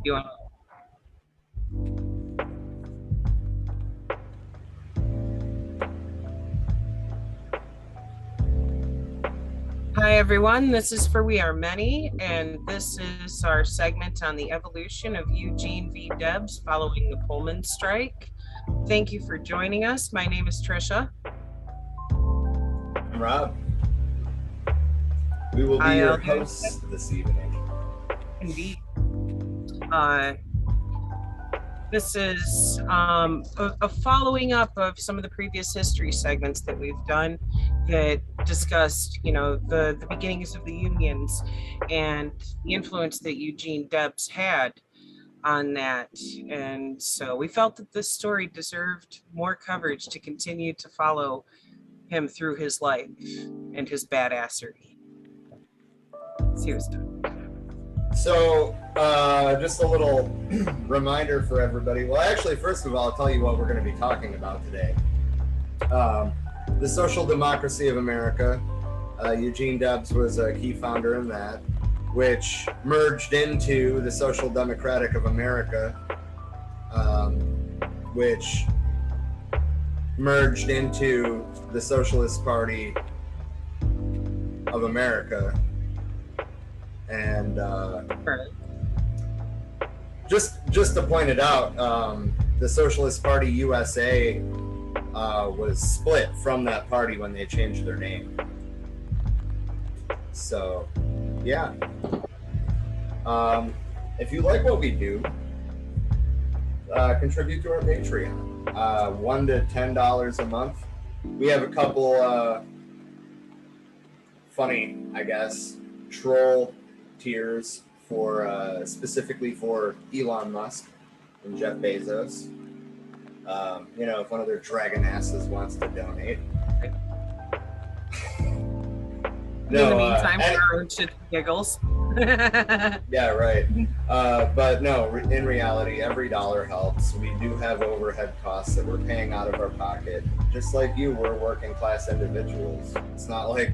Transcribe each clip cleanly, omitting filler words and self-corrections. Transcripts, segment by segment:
You want? Hi, everyone. This is For We Are Many, and this is our segment on the evolution of Eugene v. Debs following the Pullman strike. Thank you for joining us. My name is Trisha. I'm Rob. We will be your hosts this evening. Indeed. This is a following up of some of the previous history segments that we've done that discussed, the beginnings of the unions and the influence that Eugene Debs had on that. And so we felt that this story deserved more coverage to continue to follow him through his life and his badassery. Seriously. So, just a little reminder for everybody. Well, actually, first of all, I'll tell you what we're going to be talking about today. The Social Democracy of America. Eugene Debs was a key founder in that, which merged into the Social Democratic of America, which merged into the Socialist Party of America. And just to point it out, the Socialist Party USA was split from that party when they changed their name. So, yeah. If you like what we do, contribute to our Patreon. $1 to $10 a month. We have a couple funny, I guess, troll tiers for specifically for Elon Musk and Jeff Bezos. If one of their dragon asses wants to donate. In the meantime, for our own shit giggles. Yeah, right. But no, in reality, every dollar helps. We do have overhead costs that we're paying out of our pocket. Just like you, we're working class individuals. It's not like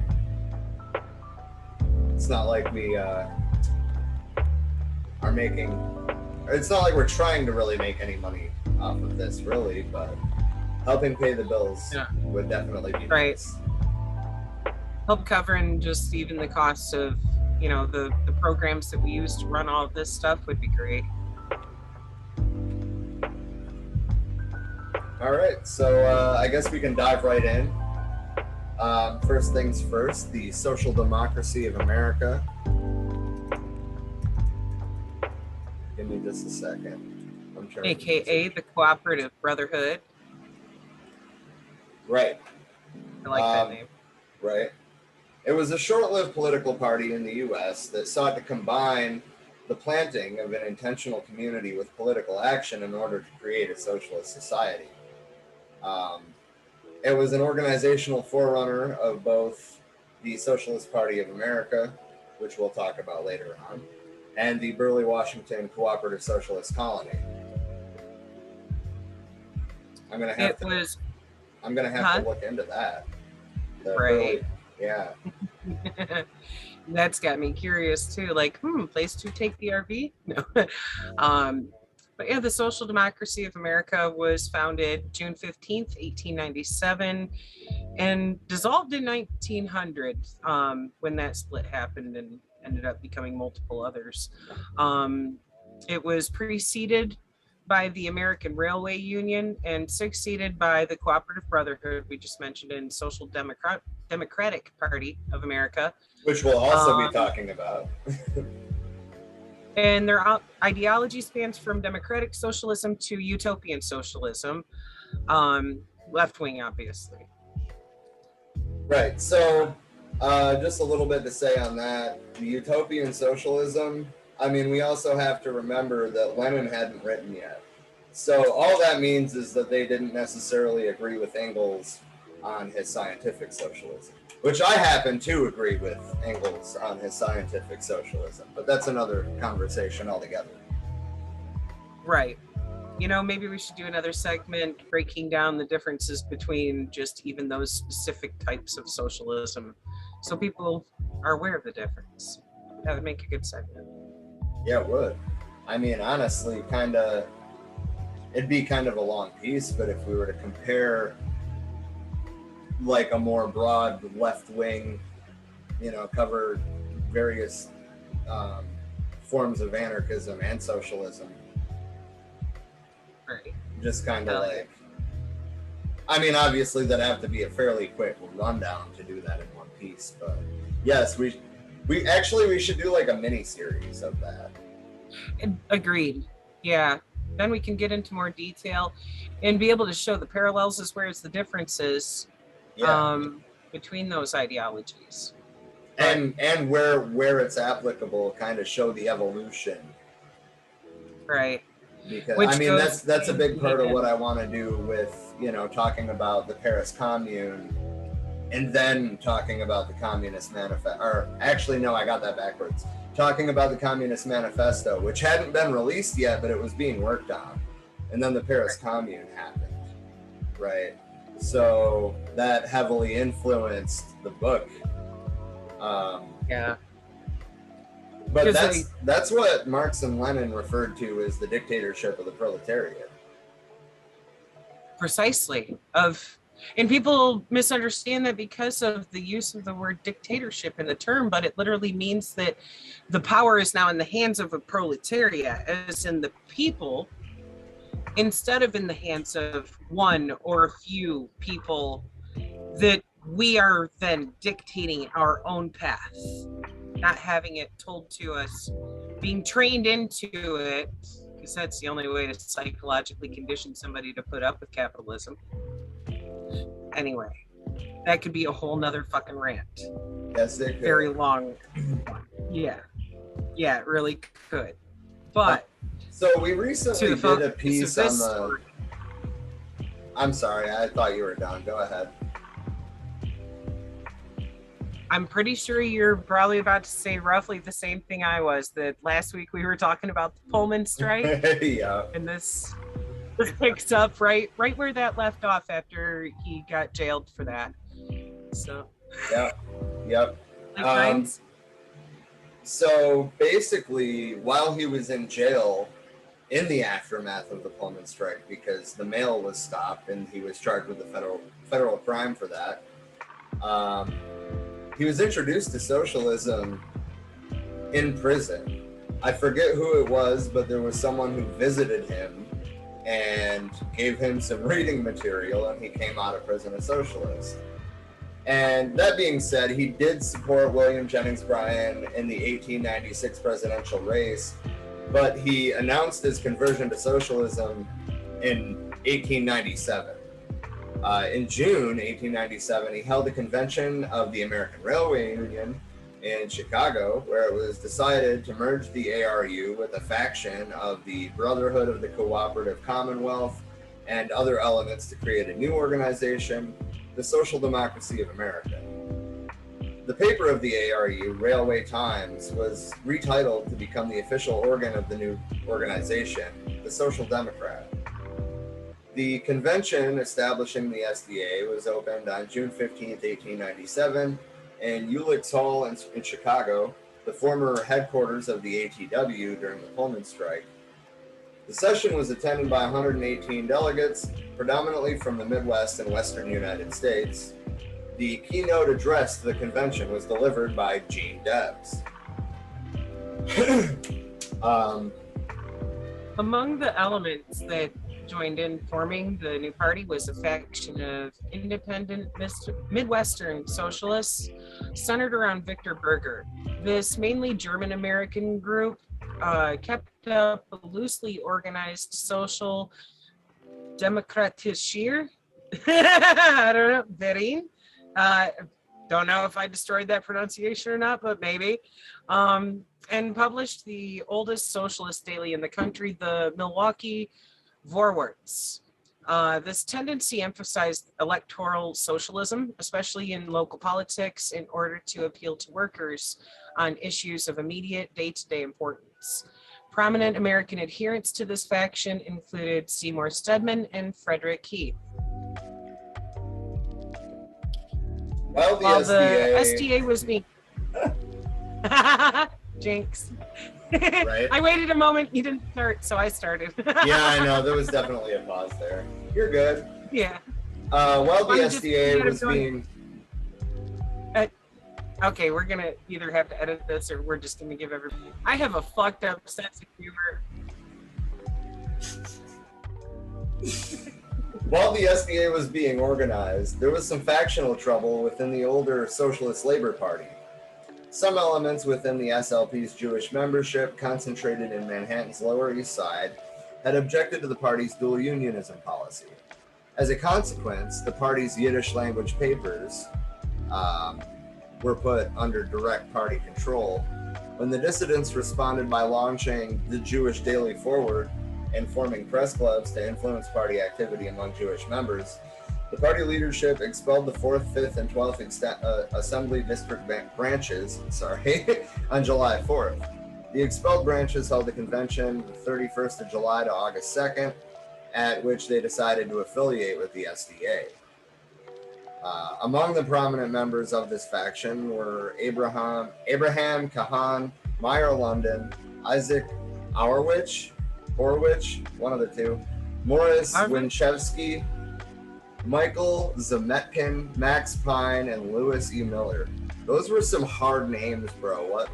we are making, it's not like we're trying to really make any money off of this, really, but helping pay the bills would definitely be nice. Help covering just even the costs of, the programs that we use to run all of this stuff would be great. All right, so I guess we can dive right in. First things first, the Social Democracy of America. Give me just a second. AKA the Cooperative Brotherhood. Right. I like that name. Right. It was a short-lived political party in the U.S. that sought to combine the planting of an intentional community with political action in order to create a socialist society. It was an organizational forerunner of both the Socialist Party of America, which we'll talk about later on, and the Burley Washington Cooperative Socialist Colony. I'm gonna have to look into that. Right. Yeah. That's got me curious too. Like, place to take the RV? No. But yeah, the Social Democracy of America was founded June 15th, 1897, and dissolved in 1900 when that split happened and ended up becoming multiple others. It was preceded by the American Railway Union and succeeded by the Cooperative Brotherhood we just mentioned in Social Democratic Party of America. Which we'll also be talking about. And their ideology spans from democratic socialism to utopian socialism, left-wing, obviously. Right. So just a little bit to say on that. The utopian socialism, I mean, we also have to remember that Lenin hadn't written yet. So all that means is that they didn't necessarily agree with Engels on his scientific socialism, which I happen to agree with Engels on his scientific socialism, but that's another conversation altogether. Right. Maybe we should do another segment breaking down the differences between just even those specific types of socialism so people are aware of the difference. That would make a good segment. Yeah, it would. I mean, honestly, it'd be kind of a long piece, but if we were to compare like a more broad left wing, cover various forms of anarchism and socialism. Right. Just kind of like, I mean, obviously that'd have to be a fairly quick rundown to do that in one piece, but yes, we should do like a mini series of that. Agreed. Yeah. Then we can get into more detail and be able to show the parallels as well as the differences between those ideologies. And where it's applicable, kind of show the evolution. Right. Because I mean that's a big part of what I want to do with, talking about the Paris Commune and then talking about the Communist Manifesto. Or actually, no, I got that backwards. Talking about the Communist Manifesto, which hadn't been released yet, but it was being worked on. And then the Paris Commune happened, right? So that heavily influenced the book. Yeah. But that's what Marx and Lenin referred to as the dictatorship of the proletariat. Precisely. And people misunderstand that because of the use of the word dictatorship in the term, but it literally means that the power is now in the hands of a proletariat, as in the people, instead of in the hands of one or a few people, that we are then dictating our own path, not having it told to us, being trained into it, because that's the only way to psychologically condition somebody to put up with capitalism. Anyway, that could be a whole nother fucking rant. Yes, it could. Very long. Yeah, it really could. But so we recently did a piece on the story. I'm sorry, I thought you were done. Go ahead. I'm pretty sure you're probably about to say roughly the same thing I was. That last week we were talking about the Pullman strike. Yeah. And this picks up right where that left off after he got jailed for that. So. Yep. So basically, while he was in jail, in the aftermath of the Pullman strike, because the mail was stopped and he was charged with a federal crime for that. He was introduced to socialism in prison. I forget who it was, but there was someone who visited him and gave him some reading material, and he came out of prison a socialist. And that being said, he did support William Jennings Bryan in the 1896 presidential race, but he announced his conversion to socialism in 1897. In June 1897, he held a convention of the American Railway Union in Chicago, where it was decided to merge the ARU with a faction of the Brotherhood of the Cooperative Commonwealth and other elements to create a new organization, the Social Democracy of America. The paper of the ARU, Railway Times, was retitled to become the official organ of the new organization, the Social Democrat. The convention establishing the SDA was opened on June 15, 1897, in Ulix Hall in Chicago, the former headquarters of the ATW during the Pullman strike. The session was attended by 118 delegates, predominantly from the Midwest and Western United States. The keynote address to the convention was delivered by Eugene Debs. Among the elements that joined in forming the new party was a faction of independent Midwestern socialists centered around Victor Berger. This mainly German-American group kept up a loosely organized social demokratischer. I don't know, Verein. Don't know if I destroyed that pronunciation or not, but maybe. And published the oldest socialist daily in the country, the Milwaukee Vorwärts. This tendency emphasized electoral socialism, especially in local politics, in order to appeal to workers on issues of immediate day-to-day importance. Prominent American adherents to this faction included Seymour Stedman and Frederick Heath. While the SDA was being... Jinx. Right? I waited a moment. You didn't start, so I started. Yeah, I know. There was definitely a pause there. You're good. Yeah. While the I'm just SDA thinking of was doing- being... Okay, we're gonna either have to edit this or we're just gonna give everybody. I have a fucked up sense of humor. While the SDA was being organized, there was some factional trouble within the older Socialist Labor Party. Some elements within the SLP's Jewish membership, concentrated in Manhattan's Lower East Side, had objected to the party's dual unionism policy. As a consequence, the party's Yiddish language papers were put under direct party control. When the dissidents responded by launching the Jewish Daily Forward and forming press clubs to influence party activity among Jewish members, the party leadership expelled the 4th, 5th, and 12th Assembly District branches on July 4th. The expelled branches held a convention the 31st of July to August 2nd, at which they decided to affiliate with the SDA. Among the prominent members of this faction were Abraham Kahan, Meyer London, Isaac Horwich, one of the two, Morris Winchevsky, Michael Zemetkin, Max Pine, and Lewis E. Miller. Those were some hard names, bro. What?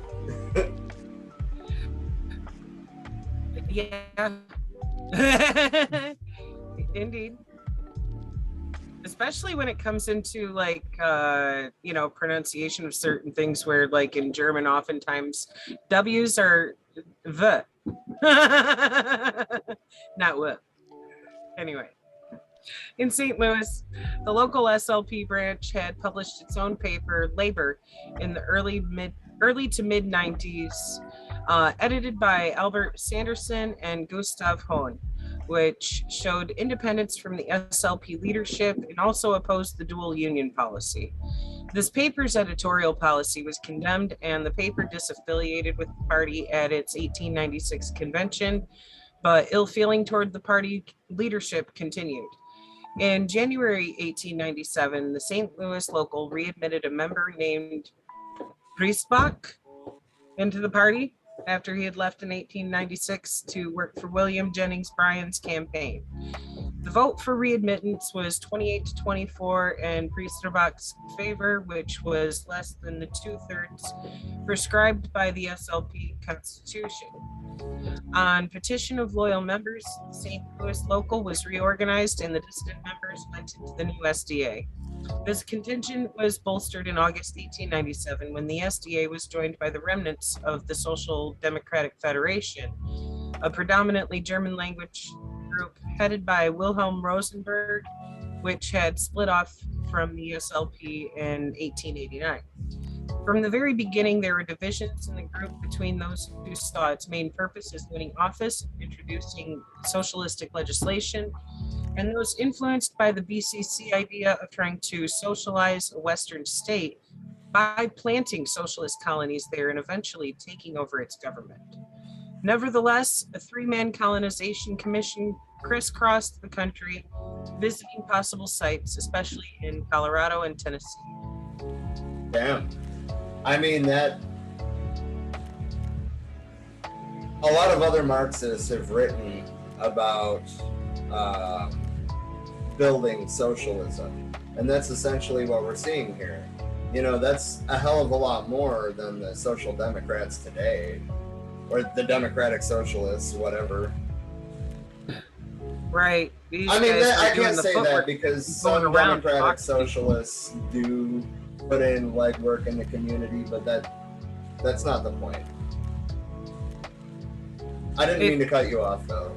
Yeah. Indeed. Especially when it comes into like pronunciation of certain things, where like in German oftentimes W's are the not w. Anyway, in St. Louis, the local SLP branch had published its own paper, Labor, in the early to mid 90s, edited by Albert Sanderson and Gustav Hohn, which showed independence from the SLP leadership and also opposed the dual union policy. This paper's editorial policy was condemned, and the paper disaffiliated with the party at its 1896 convention, but ill feeling toward the party leadership continued. In January 1897, the St. Louis local readmitted a member named Griesbach into the party after he had left in 1896 to work for William Jennings Bryan's campaign. The vote for readmittance was 28 to 24 in Griesbach's favor, which was less than the 2/3 prescribed by the SLP Constitution. On petition of loyal members, the St. Louis local was reorganized and the dissident members went into the new SDA. This contingent was bolstered in August 1897 when the SDA was joined by the remnants of the Social Democratic Federation, a predominantly German language group headed by Wilhelm Rosenberg, which had split off from the SLP in 1889. From the very beginning, there were divisions in the group between those who saw its main purpose as winning office, introducing socialistic legislation, and those influenced by the BCC idea of trying to socialize a Western state by planting socialist colonies there and eventually taking over its government. Nevertheless, a 3-man colonization commission crisscrossed the country, visiting possible sites, especially in Colorado and Tennessee. Damn. I mean, that a lot of other Marxists have written about building socialism, and that's essentially what we're seeing here. You know, that's a hell of a lot more than the social democrats today, or the democratic socialists, whatever. Right. I mean, I can't say that because some democratic socialists do put in legwork in the community, but that's not the point. I didn't mean to cut you off, though.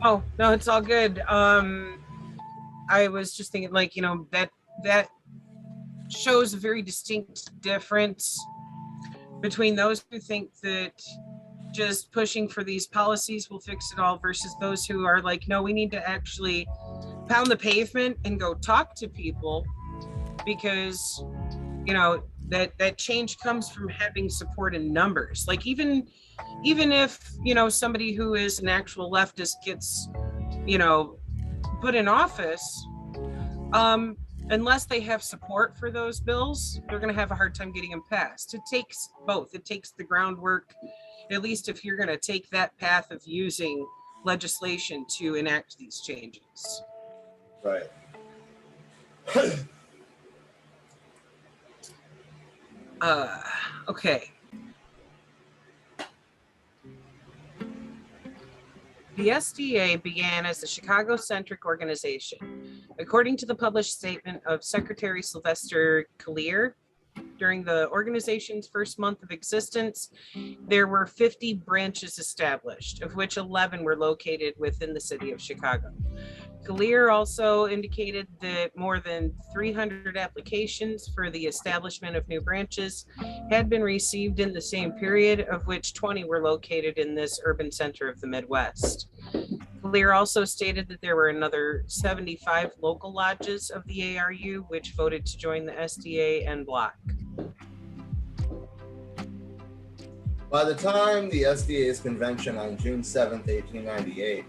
Oh, no, it's all good. I was just thinking, like, you know, that shows a very distinct difference between those who think that just pushing for these policies will fix it all versus those who are like, no, we need to actually pound the pavement and go talk to people, because, you know, that change comes from having support in numbers. Like even if, you know, somebody who is an actual leftist gets, you know, put in office, unless they have support for those bills, they're going to have a hard time getting them passed. It takes both. It takes the groundwork at least if you're going to take that path of using legislation to enact these changes. Right. Okay. The SDA began as a Chicago-centric organization. According to the published statement of Secretary Sylvester Collier, during the organization's first month of existence, there were 50 branches established, of which 11 were located within the city of Chicago. Collier also indicated that more than 300 applications for the establishment of new branches had been received in the same period, of which 20 were located in this urban center of the Midwest. Collier also stated that there were another 75 local lodges of the ARU which voted to join the SDA en bloc. By the time the SDA's convention on June 7th, 1898,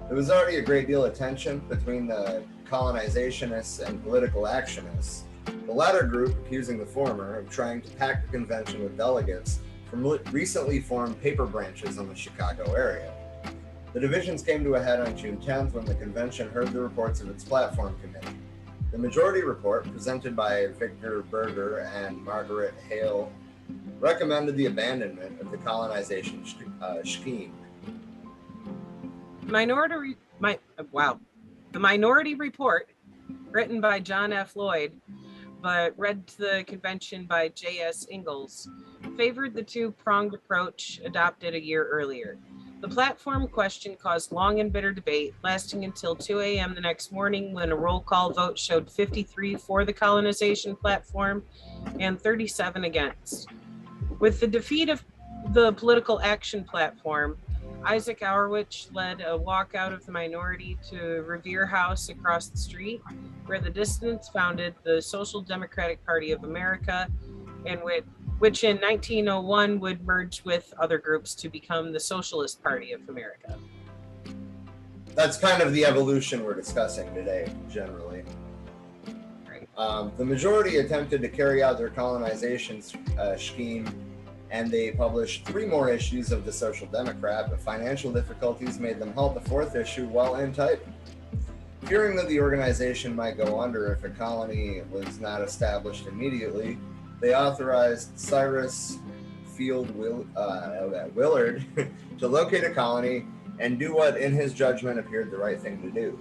there was already a great deal of tension between the colonizationists and political actionists, the latter group accusing the former of trying to pack the convention with delegates from recently formed paper branches in the Chicago area. The divisions came to a head on June 10th when the convention heard the reports of its platform committee. The majority report, presented by Victor Berger and Margaret Hale, recommended the abandonment of the colonization scheme. The minority report, written by John F. Lloyd, but read to the convention by J.S. Ingalls, favored the two-pronged approach adopted a year earlier. The platform question caused long and bitter debate, lasting until 2 a.m. the next morning when a roll call vote showed 53 for the colonization platform and 37 against. With the defeat of the political action platform, Isaac Auerwich led a walkout of the minority to Revere House across the street, where the dissidents founded the Social Democratic Party of America, and which in 1901 would merge with other groups to become the Socialist Party of America. That's kind of the evolution we're discussing today, generally. Right. The majority attempted to carry out their colonization scheme, and they published 3 more issues of the Social Democrat, but financial difficulties made them halt the 4th issue while in type. Fearing that the organization might go under if a colony was not established immediately, they authorized Cyrus Field Willard to locate a colony and do what, in his judgment, appeared the right thing to do.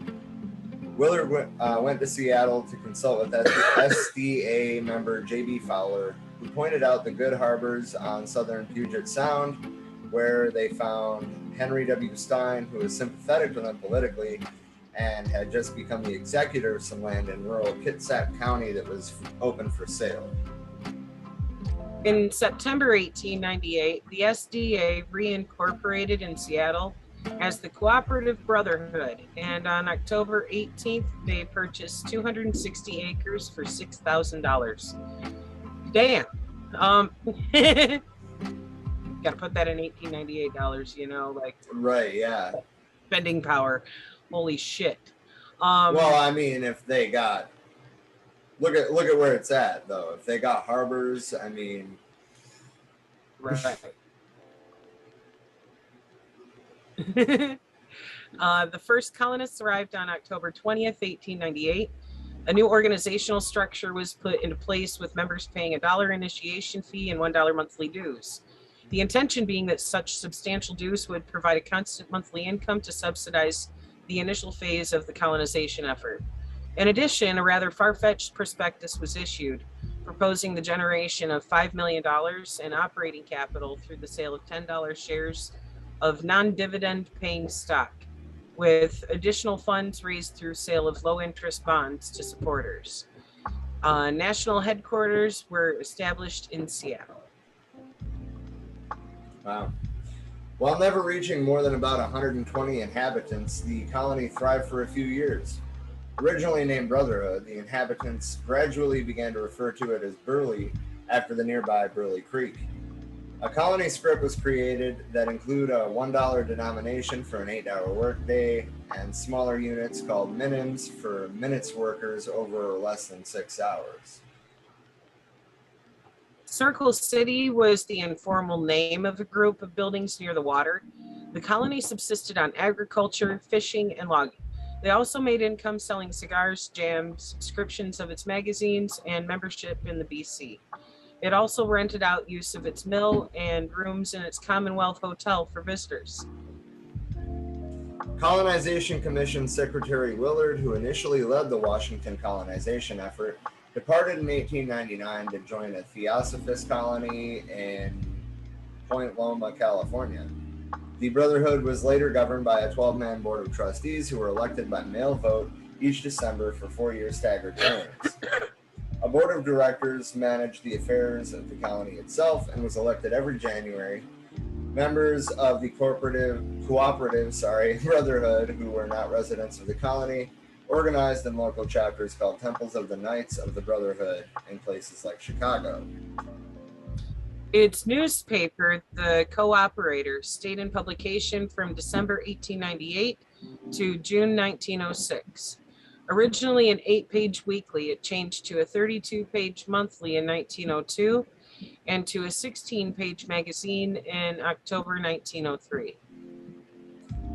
Willard went to Seattle to consult with SDA member J.B. Fowler, who pointed out the good harbors on southern Puget Sound, where they found Henry W. Stein, who was sympathetic to them politically and had just become the executor of some land in rural Kitsap County that was open for sale. In September 1898, the SDA reincorporated in Seattle as the Cooperative Brotherhood, and on October 18th, they purchased 260 acres for $6,000. Damn. Gotta put that in 1898 dollars, like. Right, yeah. Spending power. Holy shit. Well, I mean, if they got, look at where it's at, though. If they got harbors, I mean. Right. The first colonists arrived on October 20th, 1898. A new organizational structure was put into place with members paying $1 initiation fee and $1 monthly dues. The intention being that such substantial dues would provide a constant monthly income to subsidize the initial phase of the colonization effort. In addition, a rather far-fetched prospectus was issued, proposing the generation of $5 million in operating capital through the sale of $10 shares of non-dividend paying stock, with additional funds raised through sale of low-interest bonds to supporters. National headquarters were established in Seattle. Wow. While never reaching more than about 120 inhabitants, the colony thrived for a few years. Originally named Brotherhood, the inhabitants gradually began to refer to it as Burley after the nearby Burley Creek. A colony script was created that include a $1 denomination for an 8-hour workday and smaller units called minims for minutes workers over less than 6 hours. Circle City was the informal name of a group of buildings near the water. The colony subsisted on agriculture, fishing, and logging. They also made income selling cigars, jams, subscriptions of its magazines, and membership in the BC. It also rented out use of its mill and rooms in its Commonwealth Hotel for visitors. Colonization Commission Secretary Willard, who initially led the Washington colonization effort, departed in 1899 to join a Theosophist colony in Point Loma, California. The Brotherhood was later governed by a 12-man board of trustees who were elected by mail vote each December for 4-year staggered terms. A board of directors managed the affairs of the colony itself and was elected every January. Members of the Cooperative Brotherhood, who were not residents of the colony, organized in local chapters called Temples of the Knights of the Brotherhood in places like Chicago. Its newspaper, the Cooperator, stayed in publication from December 1898 to June 1906. Originally an 8-page weekly, it changed to a 32-page monthly in 1902 and to a 16-page magazine in October 1903.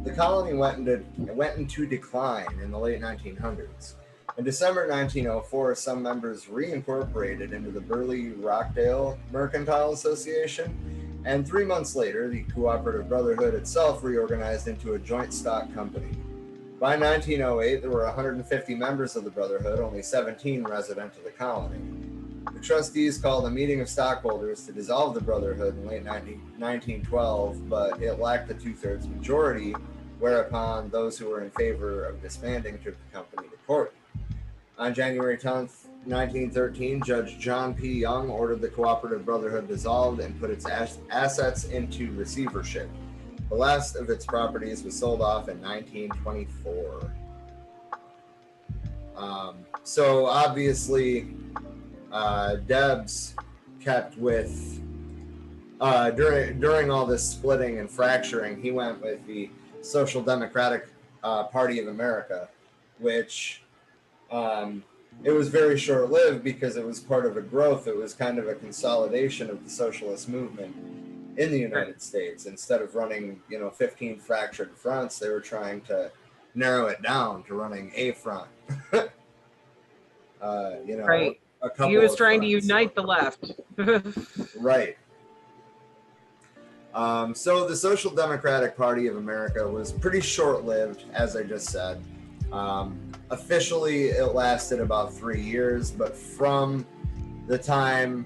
The colony went into decline in the late 1900s. In December 1904, some members reincorporated into the Burley-Rockdale Mercantile Association, and 3 months later, the Cooperative Brotherhood itself reorganized into a joint stock company. By 1908, there were 150 members of the Brotherhood, only 17 resident of the colony. The trustees called a meeting of stockholders to dissolve the Brotherhood in late 1912, but it lacked a 2/3 majority, whereupon those who were in favor of disbanding took the company to court. On January 10th, 1913, Judge John P. Young ordered the Cooperative Brotherhood dissolved and put its assets into receivership. The last of its properties was sold off in 1924. So obviously, Debs kept with, during all this splitting and fracturing, he went with the Social Democratic Party of America, which it was very short-lived because it was part of a growth. It was kind of a consolidation of the socialist movement in the United States. Instead of running, 15 fractured fronts, they were trying to narrow it down to running a front. Right. A couple He was of trying to fronts. unite the left. Right. So the Social Democratic Party of America was pretty short-lived, as I just said. Officially, it lasted about 3 years, but from the time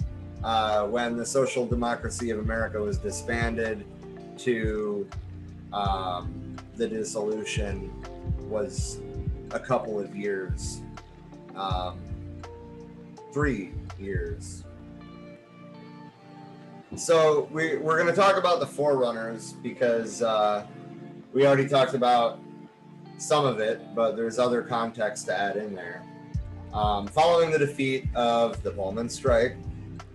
when the Social Democracy of America was disbanded to the dissolution was a couple of years. 3 years. So we're going to talk about the forerunners because we already talked about some of it, but there's other context to add in there. Following the defeat of the Pullman strike,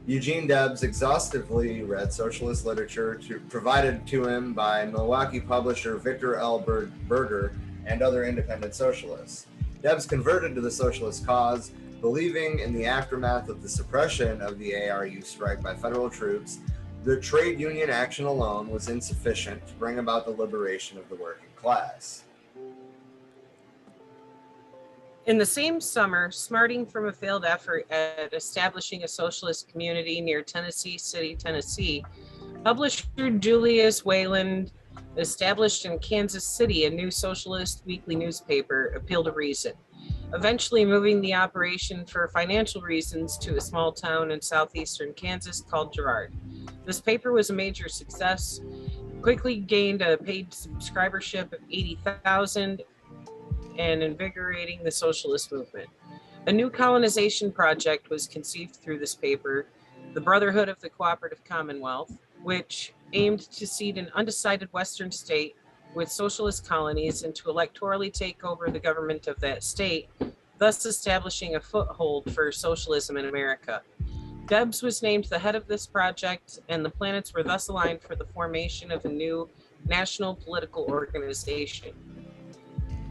Eugene Debs exhaustively read socialist literature provided to him by Milwaukee publisher Victor L. Berger and other independent socialists. Debs converted to the socialist cause, believing in the aftermath of the suppression of the ARU strike by federal troops, the trade union action alone was insufficient to bring about the liberation of the working class. In the same summer, smarting from a failed effort at establishing a socialist community near Tennessee City, Tennessee, publisher Julius Wayland established in Kansas City a new socialist weekly newspaper, Appeal to Reason, eventually moving the operation for financial reasons to a small town in southeastern Kansas called Girard. This paper was a major success, quickly gained a paid subscribership of 80,000, and invigorating the socialist movement. A new colonization project was conceived through this paper, the Brotherhood of the Cooperative Commonwealth, which aimed to seed an undecided Western state with socialist colonies and to electorally take over the government of that state, thus establishing a foothold for socialism in America. Debs was named the head of this project, and the planets were thus aligned for the formation of a new national political organization.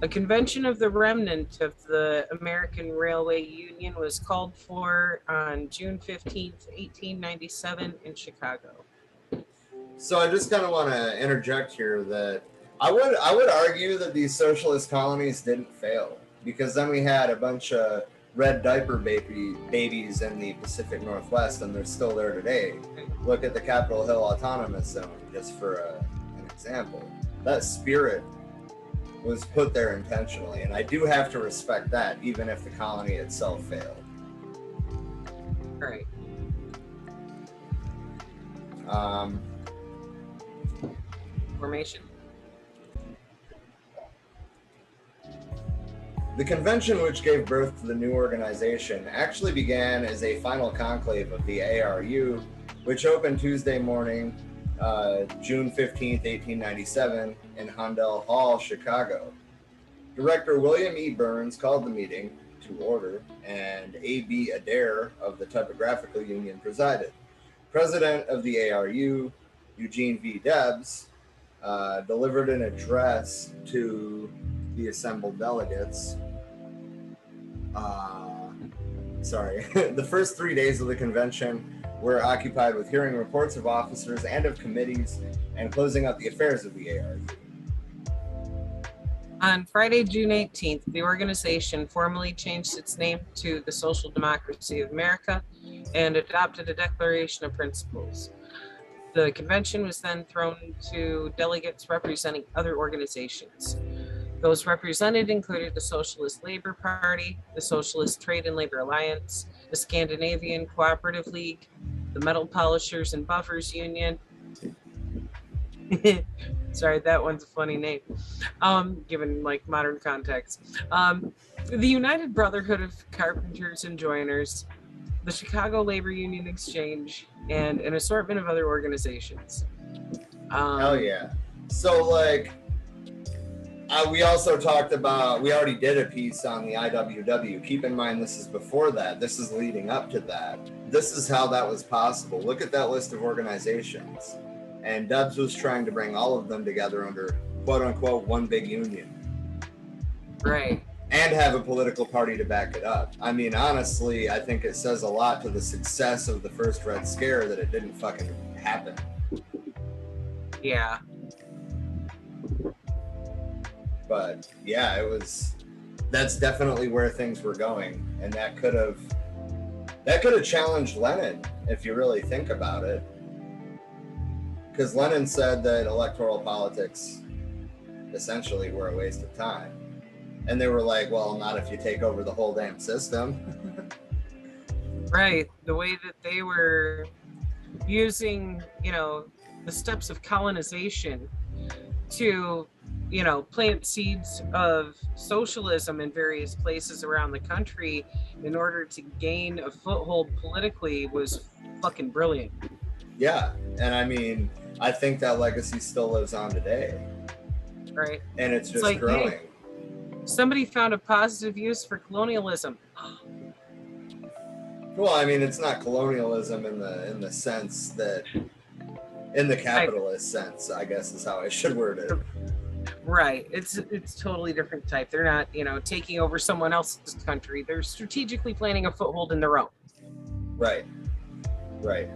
A convention of the remnant of the American Railway Union was called for on June 15th, 1897 in Chicago. So I just kind of want to interject here that I would argue that these socialist colonies didn't fail, because then we had a bunch of red diaper babies in the Pacific Northwest, and they're still there today. Look at the Capitol Hill Autonomous Zone, just for an example. That spirit was put there intentionally, and I do have to respect that, even if the colony itself failed. Right. Formation. The convention, which gave birth to the new organization, actually began as a final conclave of the ARU, which opened Tuesday morning, June 15th, 1897, in Handel Hall, Chicago. Director William E. Burns called the meeting to order, and A.B. Adair of the Typographical Union presided. President of the ARU, Eugene V. Debs, delivered an address to the assembled delegates. The first 3 days of the convention were occupied with hearing reports of officers and of committees and closing out the affairs of the ARU. On Friday, June 18th, the organization formally changed its name to the Social Democracy of America and adopted a Declaration of Principles. The convention was then thrown to delegates representing other organizations. Those represented included the Socialist Labor Party, the Socialist Trade and Labor Alliance, the Scandinavian Cooperative League, the Metal Polishers and Buffers Union. Sorry, that one's a funny name, given like modern context. The United Brotherhood of Carpenters and Joiners, the Chicago Labor Union Exchange, and an assortment of other organizations. Hell yeah. So like, we also talked about, we already did a piece on the IWW. Keep in mind, this is before that. This is leading up to that. This is how that was possible. Look at that list of organizations. And Debs was trying to bring all of them together under quote unquote one big union. Right. And have a political party to back it up. I mean, honestly, I think it says a lot to the success of the first Red Scare that it didn't fucking happen. Yeah. But yeah, that's definitely where things were going. And that could have challenged Lenin, if you really think about it. Because Lenin said that electoral politics essentially were a waste of time. And they were like, well, not if you take over the whole damn system. Right. The way that they were using, the steps of colonization to, plant seeds of socialism in various places around the country in order to gain a foothold politically was fucking brilliant. Yeah. And I mean, I think that legacy still lives on today. Right. And it's just like, growing. Hey, somebody found a positive use for colonialism. Well, I mean, it's not colonialism in the sense that, in the capitalist sense, I guess is how I should word it. Right. It's totally different type. They're not, taking over someone else's country. They're strategically planting a foothold in their own. Right. Right.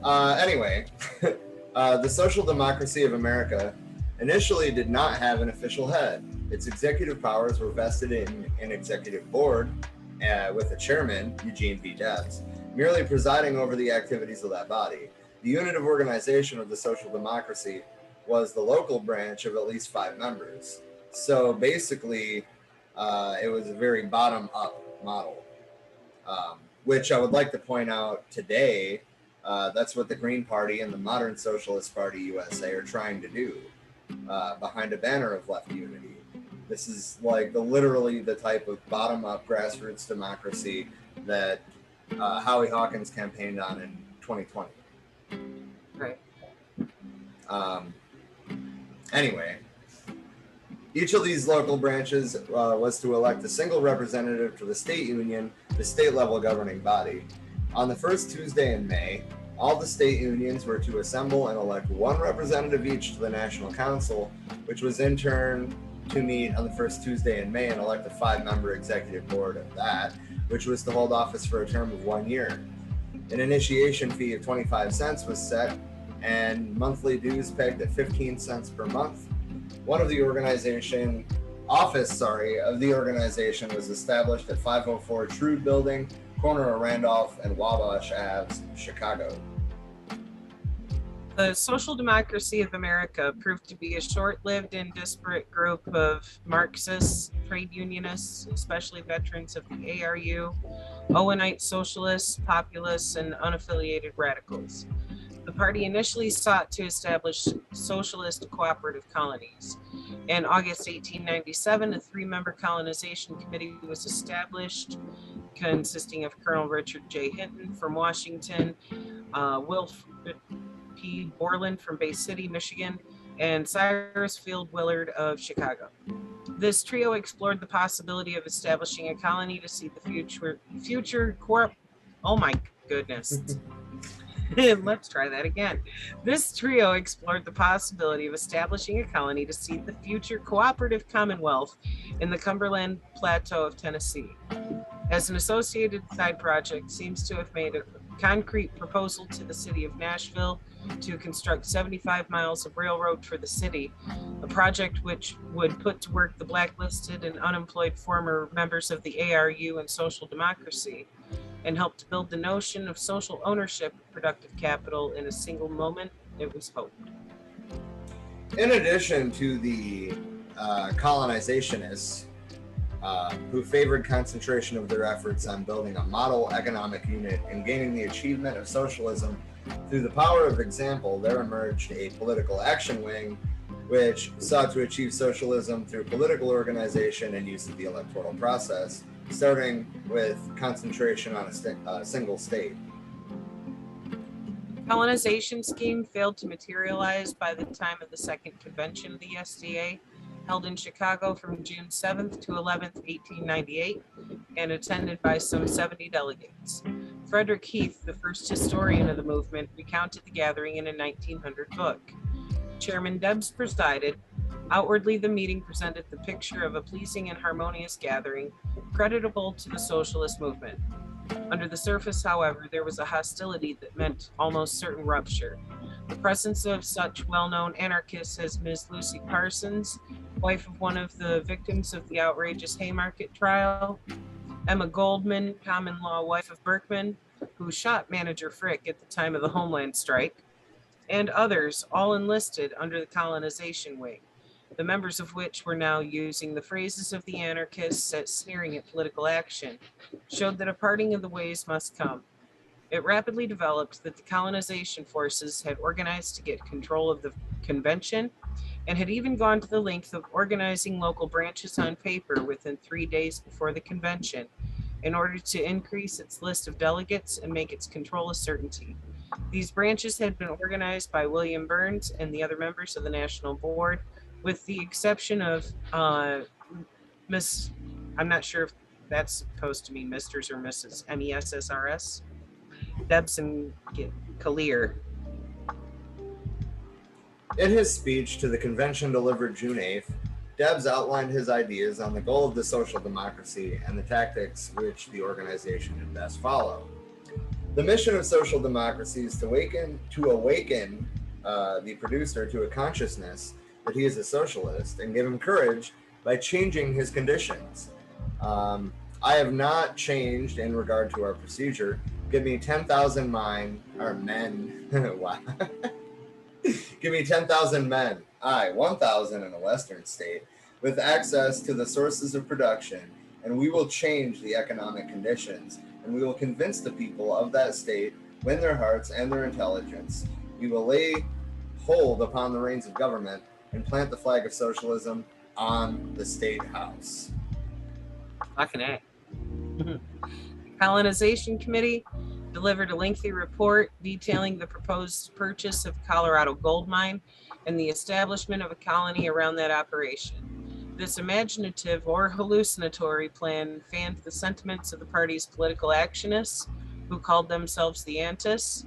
Anyway, the Social Democracy of America initially did not have an official head. Its executive powers were vested in an executive board with a chairman, Eugene V. Debs, merely presiding over the activities of that body. The unit of organization of the Social Democracy was the local branch of at least 5 members. So basically, it was a very bottom-up model, which I would like to point out today. That's what the Green Party and the modern Socialist Party USA are trying to do behind a banner of left unity. This is like literally the type of bottom-up grassroots democracy that Howie Hawkins campaigned on in 2020. Right. Anyway, each of these local branches was to elect a single representative to the state union, the state level governing body. On the first Tuesday in May, all the state unions were to assemble and elect one representative each to the National Council, which was in turn to meet on the first Tuesday in May and elect a 5-member executive board of that, which was to hold office for a term of 1 year. An initiation fee of 25 cents was set and monthly dues pegged at 15 cents per month. Office of the organization was established at 504 Trude Building, corner of Randolph and Wabash Ave, Chicago. The Social Democracy of America proved to be a short-lived and disparate group of Marxists, trade unionists, especially veterans of the ARU, Owenite socialists, populists, and unaffiliated radicals. The party initially sought to establish socialist cooperative colonies. In August 1897, a 3-member colonization committee was established, consisting of Colonel Richard J. Hinton from Washington, Wilfred P. Borland from Bay City, Michigan, and Cyrus Field Willard of Chicago. This trio explored the possibility of establishing a colony to seed the future oh my goodness. Let's try that again. This trio explored the possibility of establishing a colony to seed the future cooperative commonwealth in the Cumberland Plateau of Tennessee. As an associated side project, seems to have made a concrete proposal to the city of Nashville to construct 75 miles of railroad for the city, a project which would put to work the blacklisted and unemployed former members of the ARU and Social Democracy, and helped to build the notion of social ownership of productive capital in a single moment, it was hoped. In addition to the colonizationists who favored concentration of their efforts on building a model economic unit and gaining the achievement of socialism through the power of example, there emerged a political action wing which sought to achieve socialism through political organization and use of the electoral process, starting with concentration on a single state. Colonization scheme failed to materialize by the time of the second convention of the SDA, held in Chicago from June 7th to 11th, 1898, and attended by some 70 delegates. Frederick Heath, the first historian of the movement, recounted the gathering in a 1900 book. Chairman Debs presided. Outwardly, the meeting presented the picture of a pleasing and harmonious gathering, creditable to the socialist movement. Under the surface, however, there was a hostility that meant almost certain rupture. The presence of such well-known anarchists as Ms. Lucy Parsons, wife of one of the victims of the outrageous Haymarket trial, Emma Goldman, common law wife of Berkman, who shot manager Frick at the time of the Homeland Strike, and others, all enlisted under the colonization wing, the members of which were now using the phrases of the anarchists at sneering at political action, showed that a parting of the ways must come. It rapidly developed that the colonization forces had organized to get control of the convention and had even gone to the length of organizing local branches on paper within 3 days before the convention in order to increase its list of delegates and make its control a certainty. These branches had been organized by William Burns and the other members of the National Board, with the exception of Miss, I'm not sure if that's supposed to mean Misters or Mrs. MESSRS, Debs and Collier. In his speech to the convention delivered June 8th, Debs outlined his ideas on the goal of the social democracy and the tactics which the organization had best follow. The mission of social democracy is to awaken the producer to a consciousness that he is a socialist and give him courage by changing his conditions. I have not changed in regard to our procedure. Give me 10,000 men. Wow. Give me 10,000 men, 1,000 in a Western state, with access to the sources of production, and we will change the economic conditions, and we will convince the people of that state, win their hearts and their intelligence. We will lay hold upon the reins of government and plant the flag of socialism on the state house. Fucking A. Colonization Committee delivered a lengthy report detailing the proposed purchase of Colorado gold mine and the establishment of a colony around that operation. This imaginative or hallucinatory plan fanned the sentiments of the party's political actionists, who called themselves the Antis,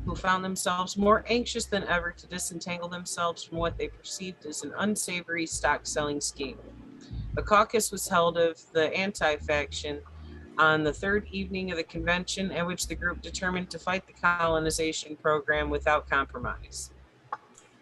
who found themselves more anxious than ever to disentangle themselves from what they perceived as an unsavory stock-selling scheme. A caucus was held of the anti-faction on the third evening of the convention, at which the group determined to fight the colonization program without compromise.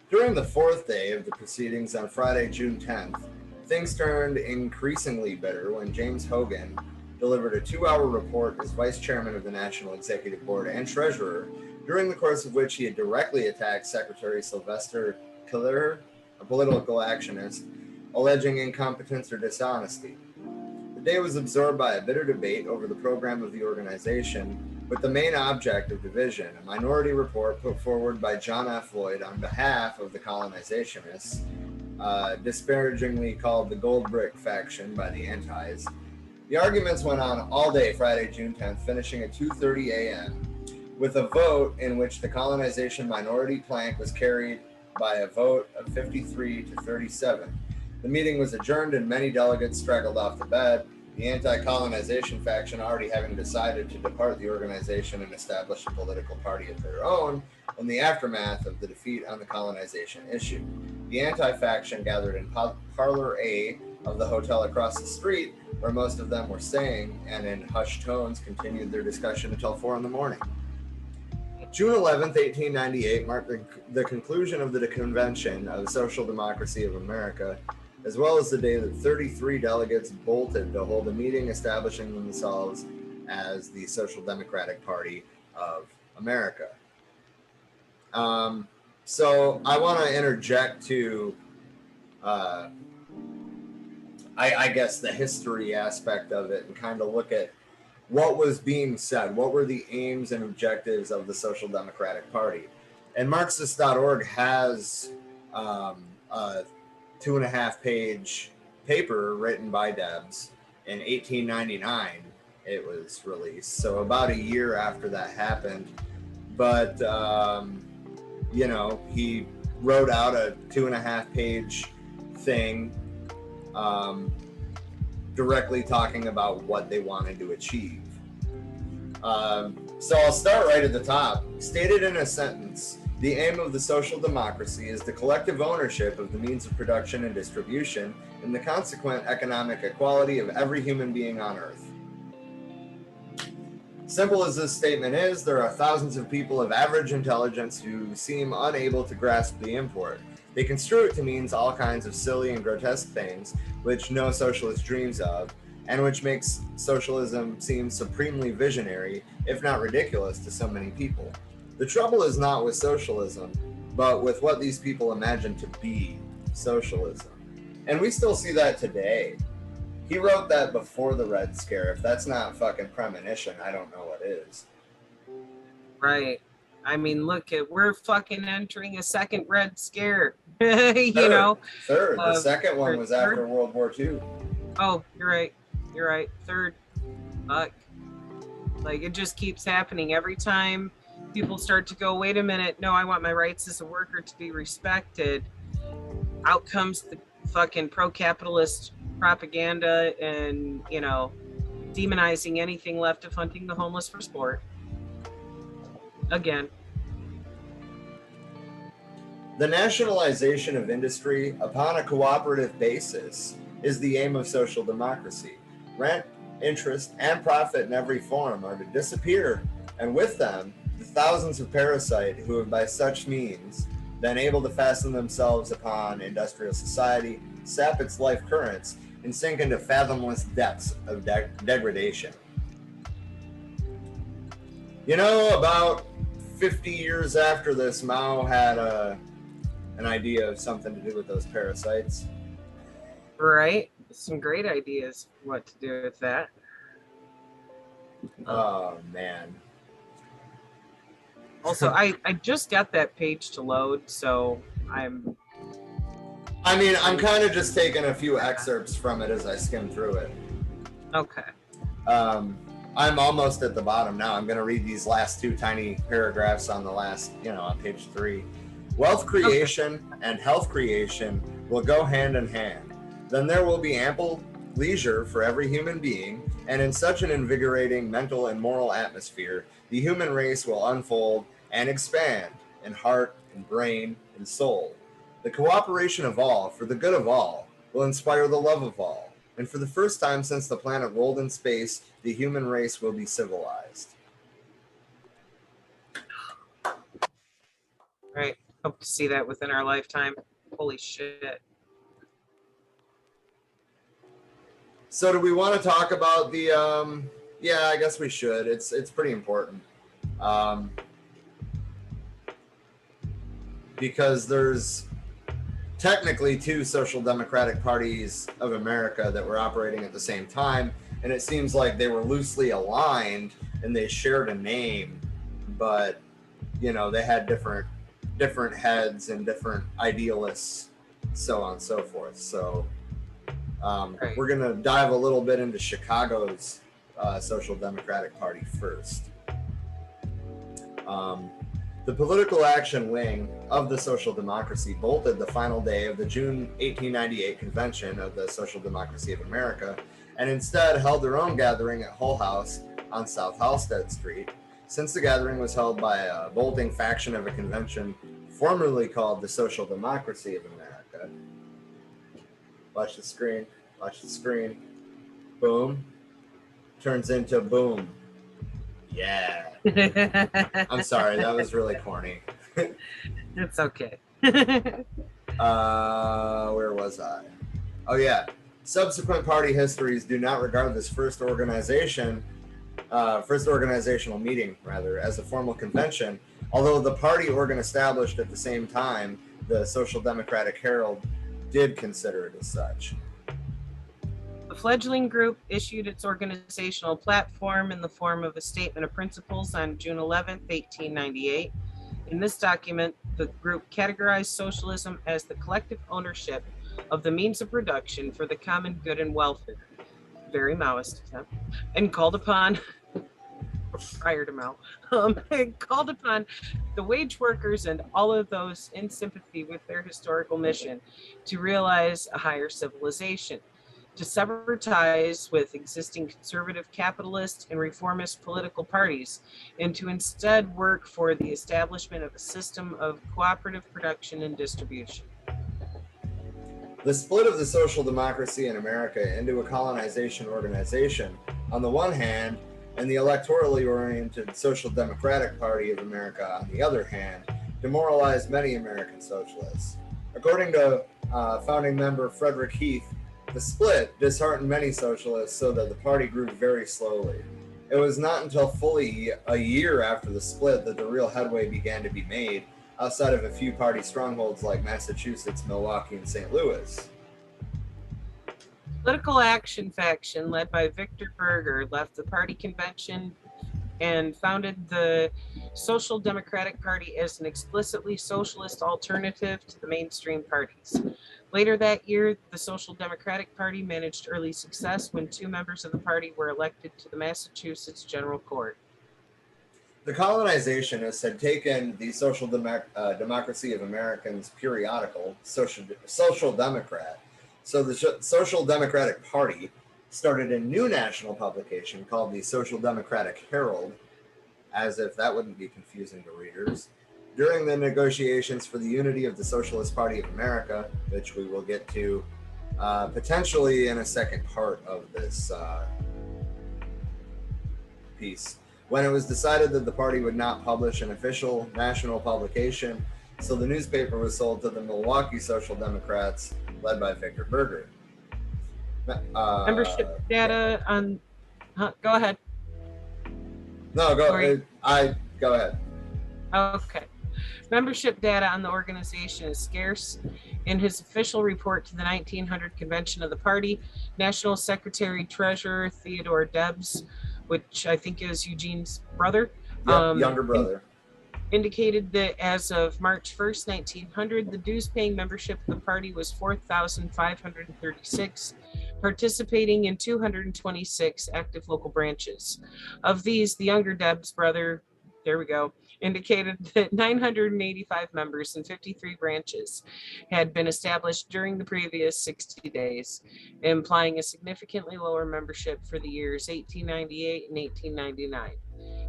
During the fourth day of the proceedings on Friday, June 10th, things turned increasingly bitter when James Hogan delivered a 2-hour report as vice chairman of the National Executive Board and treasurer, during the course of which he had directly attacked Secretary Sylvester Killer, a political actionist, alleging incompetence or dishonesty. The day was absorbed by a bitter debate over the program of the organization, with the main object of division, a minority report put forward by John F. Lloyd on behalf of the colonizationists, disparagingly called the Gold Brick faction by the antis. The arguments went on all day Friday, June 10th, finishing at 2:30 a.m., with a vote in which the colonization minority plank was carried by a vote of 53 to 37. The meeting was adjourned and many delegates straggled off the bed, the anti-colonization faction already having decided to depart the organization and establish a political party of their own in the aftermath of the defeat on the colonization issue. The anti-faction gathered in Parlor A of the hotel across the street, where most of them were staying, and in hushed tones continued their discussion until 4 in the morning. June 11th, 1898 marked the conclusion of the convention of the Social Democracy of America, as well as the day that 33 delegates bolted to hold a meeting establishing themselves as the Social Democratic Party of America. So I want to interject to, I guess, the history aspect of it and kind of look at what was being said. What were the aims and objectives of the Social Democratic Party? And Marxist.org has a 2.5-page paper written by Debs in 1899. It was released, so about a year after that happened. But he wrote out a 2.5-page thing directly talking about what they wanted to achieve. So I'll start right at the top. Stated in a sentence, the aim of the social democracy is the collective ownership of the means of production and distribution and the consequent economic equality of every human being on earth. Simple as this statement is, there are thousands of people of average intelligence who seem unable to grasp the import. They construe it to mean all kinds of silly and grotesque things which no socialist dreams of, and which makes socialism seem supremely visionary, if not ridiculous, to so many people. The trouble is not with socialism, but with what these people imagine to be socialism. And we still see that today. He wrote that before the Red Scare. If that's not fucking premonition, I don't know what is. Right. I mean, we're fucking entering a second Red Scare. Third. The second one was after World War II. Oh, you're right. Third. Fuck. Like, it just keeps happening. Every time people start to go, wait a minute, no, I want my rights as a worker to be respected. Out comes the fucking pro-capitalist propaganda and, demonizing anything left of hunting the homeless for sport. Again. The nationalization of industry upon a cooperative basis is the aim of social democracy. Rent, interest, and profit in every form are to disappear, and with them, the thousands of parasites who have by such means been able to fasten themselves upon industrial society, sap its life currents, and sink into fathomless depths of degradation. About 50 years after this, Mao had an idea of something to do with those parasites. Right. Some great ideas what to do with that. Oh, man. Also, I just got that page to load, so I'm kind of just taking a few excerpts from it as I skim through it. Okay. I'm almost at the bottom now. I'm going to read these last two tiny paragraphs on the last, on page 3. Wealth creation and health creation will go hand in hand. Then there will be ample leisure for every human being, and in such an invigorating mental and moral atmosphere, the human race will unfold and expand in heart and brain and soul. The cooperation of all for the good of all will inspire the love of all, and for the first time since the planet rolled in space, the human race will be civilized. Right. Hope to see that within our lifetime. Holy shit. So do we want to talk about the yeah, I guess we should. It's pretty important. Because there's technically two social democratic parties of America that were operating at the same time, and it seems like they were loosely aligned and they shared a name, but you know, they had different heads and different idealists, so on and so forth. So Right. we're gonna dive a little bit into Chicago's Social Democratic Party first. The political action wing of the Social Democracy bolted the final day of the June 1898 convention of the Social Democracy of America, and instead held their own gathering at Hull House on South Halstead Street, since the gathering was held by a bolting faction of a convention formerly called the Social Democracy of America. Watch the screen. Watch the screen. Boom. Turns into boom. Yeah. I'm sorry, that was really corny. It's okay. Where was I? Oh yeah. Subsequent party histories do not regard this first organizational meeting, rather, as a formal convention, although the party organ established at the same time, the Social Democratic Herald, did consider it as such. The fledgling group issued its organizational platform in the form of a statement of principles on June 11, 1898. In this document, the group categorized socialism as the collective ownership of the means of production for the common good and welfare. Very Maoist, and called upon, prior to Mao, called upon the wage workers and all of those in sympathy with their historical mission to realize a higher civilization, to sever ties with existing conservative capitalist and reformist political parties, and to instead work for the establishment of a system of cooperative production and distribution. The split of the social democracy in America into a colonization organization, on the one hand, and the electorally oriented Social Democratic Party of America, on the other hand, demoralized many American socialists. According to founding member Frederick Heath, the split disheartened many socialists so that the party grew very slowly. It was not until fully a year after the split that the real headway began to be made, outside of a few party strongholds like Massachusetts, Milwaukee, and St. Louis. Political Action faction led by Victor Berger left the party convention and founded the Social Democratic Party as an explicitly socialist alternative to the mainstream parties. Later that year, the Social Democratic Party managed early success when two members of the party were elected to the Massachusetts General Court. The colonizationists had taken the Social Democracy of Americans periodical, Social Democrat, so the Social Democratic Party started a new national publication called the Social Democratic Herald, as if that wouldn't be confusing to readers, during the negotiations for the unity of the Socialist Party of America, which we will get to potentially in a second part of this piece. When it was decided that the party would not publish an official national publication, so the newspaper was sold to the Milwaukee Social Democrats, led by Victor Berger. Membership data on, go ahead. No, go ahead. Okay. Membership data on the organization is scarce. In his official report to the 1900 convention of the party, National Secretary Treasurer Theodore Debs, which I think is Eugene's brother, younger brother, indicated that as of March 1st, 1900, the dues-paying membership of the party was 4,536, participating in 226 active local branches. Of these, the younger Debs brother, there we go, indicated that 985 members and 53 branches had been established during the previous 60 days, implying a significantly lower membership for the years 1898 and 1899.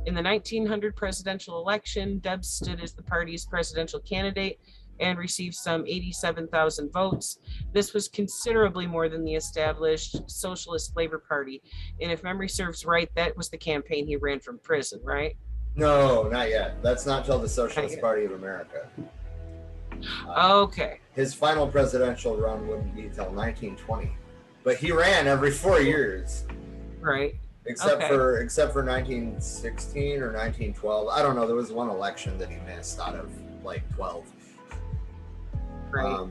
In the 1900 presidential election, Debs stood as the party's presidential candidate and received some 87,000 votes. This was considerably more than the established Socialist Labor Party. And if memory serves right, that was the campaign he ran from prison, right? No, not yet. That's not till the Not Socialist yet. Party of America. Okay. His final presidential run wouldn't be till 1920, but he ran every 4 years, Right. except Okay. for 1916 or 1912. I don't know. There was one election that he missed out of like 12. Right.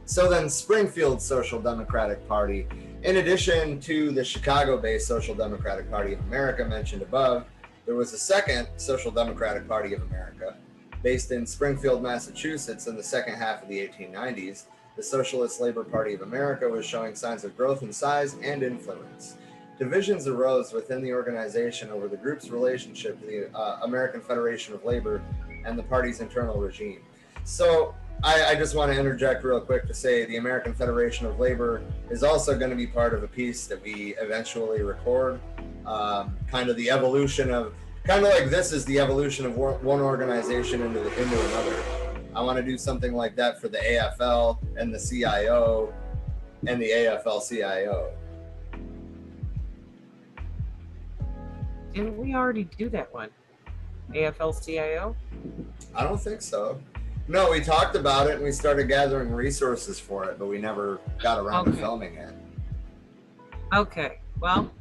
So then Springfield's Social Democratic Party, in addition to the Chicago-based Social Democratic Party of America mentioned above, there was a second Social Democratic Party of America based in Springfield, Massachusetts in the second half of the 1890s. The Socialist Labor Party of America was showing signs of growth in size and influence. Divisions arose within the organization over the group's relationship to the American Federation of Labor and the party's internal regime. So I just want to interject real quick to say the American Federation of Labor is also going to be part of a piece that we eventually record, kind of the evolution of, kind of like this is the evolution of one organization into another. I want to do something like that for the AFL and the CIO and the AFL-CIO. Didn't we already do that one? AFL-CIO? I don't think so. No, we talked about it and we started gathering resources for it, but we never got around to filming it. Okay. Well,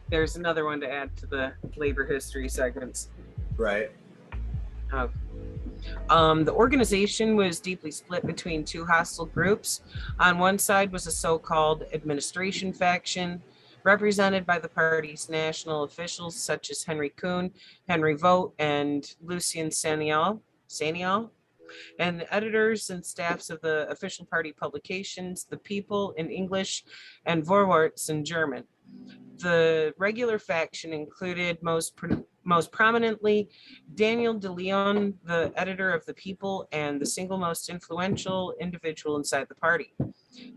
there's another one to add to the labor history segments. Right. The organization was deeply split between two hostile groups. On one side was a so-called administration faction, represented by the party's national officials such as Henry Kuhn, Henry Vogt, and Lucien Sanial, and the editors and staffs of the official party publications, The People in English and Vorwärts in German. The regular faction included most prominently Daniel de Leon, the editor of The People and the single most influential individual inside the party.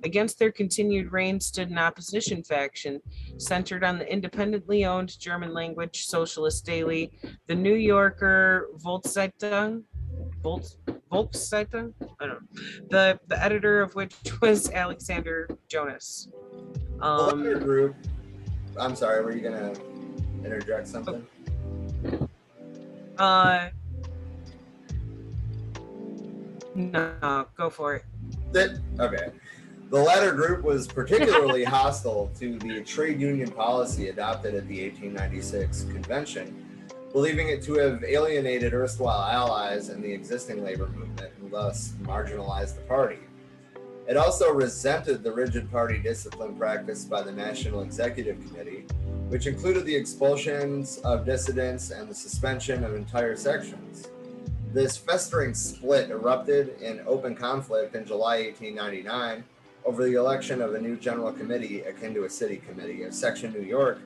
Against their continued reign stood an opposition faction centered on the independently owned German language socialist daily, the New Yorker Volkszeitung, Volkszeitung? I don't know. The editor of which was Alexander Jonas. The letter group, I'm sorry, were you going to interject something? No, go for it. Okay. The latter group was particularly hostile to the trade union policy adopted at the 1896 convention, believing it to have alienated erstwhile allies in the existing labor movement and thus marginalized the party. It also resented the rigid party discipline practiced by the National Executive Committee, which included the expulsions of dissidents and the suspension of entire sections. This festering split erupted in open conflict in July 1899 over the election of a new general committee akin to a city committee of Section New York,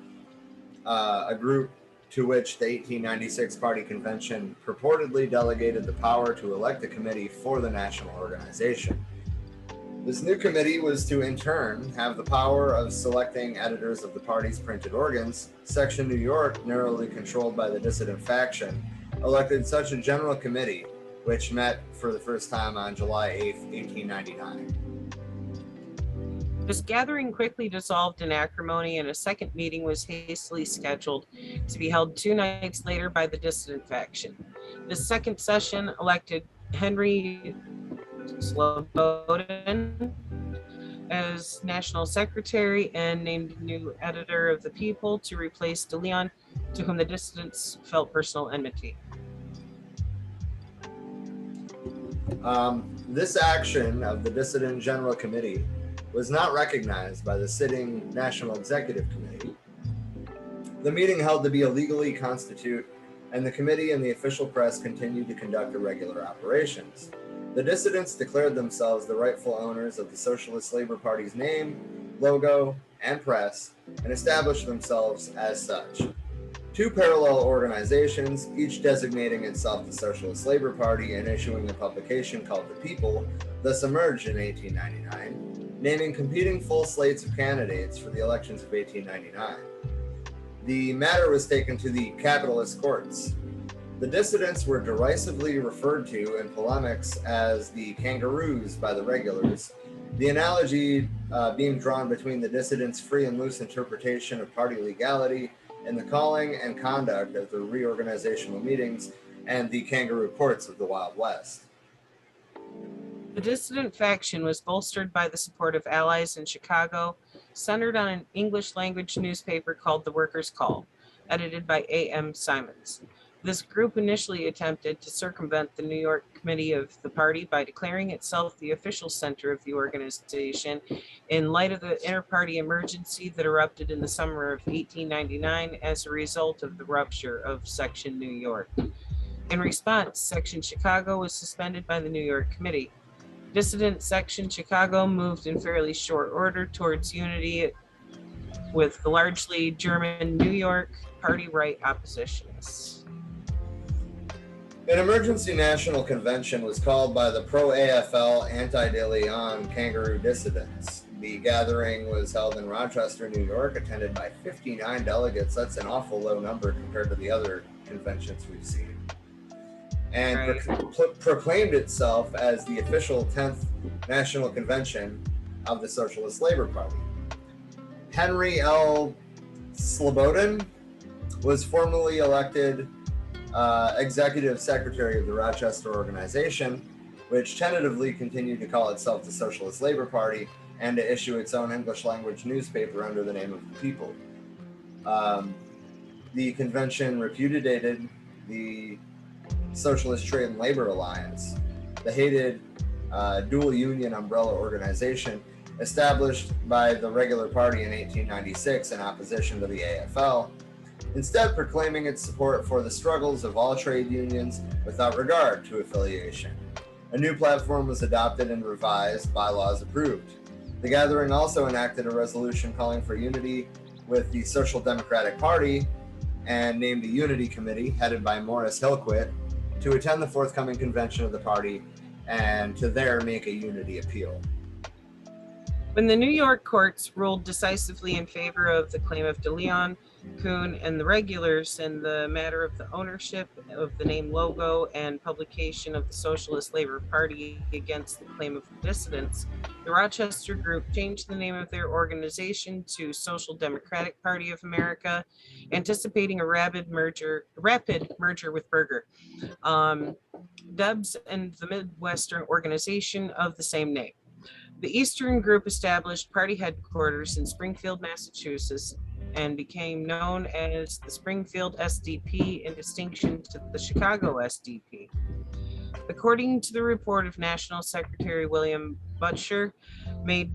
a group to which the 1896 party convention purportedly delegated the power to elect a committee for the national organization. This new committee was to, in turn, have the power of selecting editors of the party's printed organs. Section New York, narrowly controlled by the dissident faction, elected such a general committee, which met for the first time on July 8, 1899. This gathering quickly dissolved in acrimony, and a second meeting was hastily scheduled to be held 2 nights later by the dissident faction. The second session elected Henry Slobodan as national secretary and named new editor of The People to replace De Leon, to whom the dissidents felt personal enmity. This action of the dissident general committee was not recognized by the sitting National Executive Committee. The meeting held to be illegally constitute, and the committee and the official press continued to conduct irregular operations. The dissidents declared themselves the rightful owners of the Socialist Labor Party's name, logo, and press, and established themselves as such. 2 parallel organizations, each designating itself the Socialist Labor Party and issuing a publication called The People, thus emerged in 1899, naming competing full slates of candidates for the elections of 1899. the matter was taken to the capitalist courts. The dissidents were derisively referred to in polemics as the kangaroos by the regulars, the analogy being drawn between the dissidents' free and loose interpretation of party legality in the calling and conduct of the reorganizational meetings and the kangaroo courts of the Wild West. The dissident faction was bolstered by the support of allies in Chicago, centered on an English language newspaper called The Workers' Call, edited by A.M. Simons. This group initially attempted to circumvent the New York Committee of the party by declaring itself the official center of the organization in light of the inter-party emergency that erupted in the summer of 1899 as a result of the rupture of Section New York. In response, Section Chicago was suspended by the New York Committee. Dissident Section Chicago moved in fairly short order towards unity with the largely German New York party right oppositionists. An emergency national convention was called by the pro-AFL anti-De Leon kangaroo dissidents. The gathering was held in Rochester, New York, attended by 59 delegates. That's an awful low number compared to the other conventions we've seen. And proclaimed itself as the official 10th National Convention of the Socialist Labor Party. Henry L. Slobodin was formally elected Executive Secretary of the Rochester organization, which tentatively continued to call itself the Socialist Labor Party and to issue its own English language newspaper under the name of the People. The convention repudiated the Socialist Trade and Labor Alliance, the hated dual union umbrella organization established by the regular party in 1896 in opposition to the AFL, instead proclaiming its support for the struggles of all trade unions without regard to affiliation. A new platform was adopted and revised, bylaws approved. The gathering also enacted a resolution calling for unity with the Social Democratic Party and named a Unity Committee, headed by Morris Hillquit, to attend the forthcoming convention of the party and to there make a unity appeal. When the New York courts ruled decisively in favor of the claim of De Leon, Kuhn, and the regulars in the matter of the ownership of the name, logo, and publication of the Socialist Labor Party against the claim of the dissidents, the Rochester group changed the name of their organization to Social Democratic Party of America, anticipating a rapid merger with Berger, Debs, and the Midwestern organization of the same name. The Eastern group established party headquarters in Springfield, Massachusetts, and became known as the Springfield SDP in distinction to the Chicago SDP. According to the report of National Secretary William Butcher, made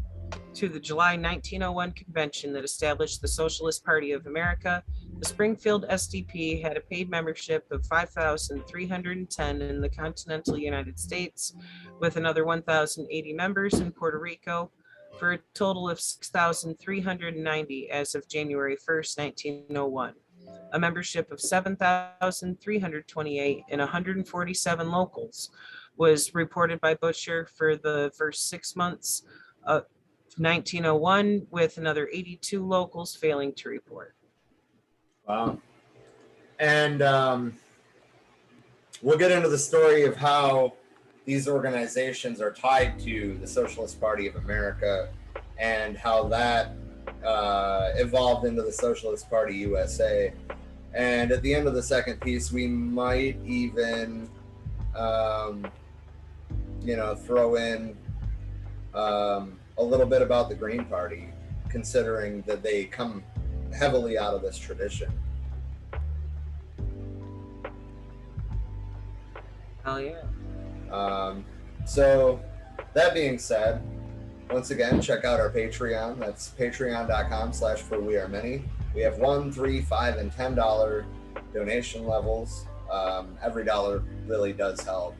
to the July 1901 convention that established the Socialist Party of America, the Springfield SDP had a paid membership of 5,310 in the continental United States, with another 1,080 members in Puerto Rico, for a total of 6,390 as of January 1st, 1901. A membership of 7,328 in 147 locals was reported by Butcher for the first 6 months of 1901, with another 82 locals failing to report. Wow. And we'll get into the story of how these organizations are tied to the Socialist Party of America and how that evolved into the Socialist Party USA. And at the end of the second piece, we might even, throw in a little bit about the Green Party, considering that they come heavily out of this tradition. Hell yeah. So that being said, once again, check out our Patreon. That's patreon.com/forwearemany. We have $1, $3, $5, and $10 donation levels. Every dollar really does help.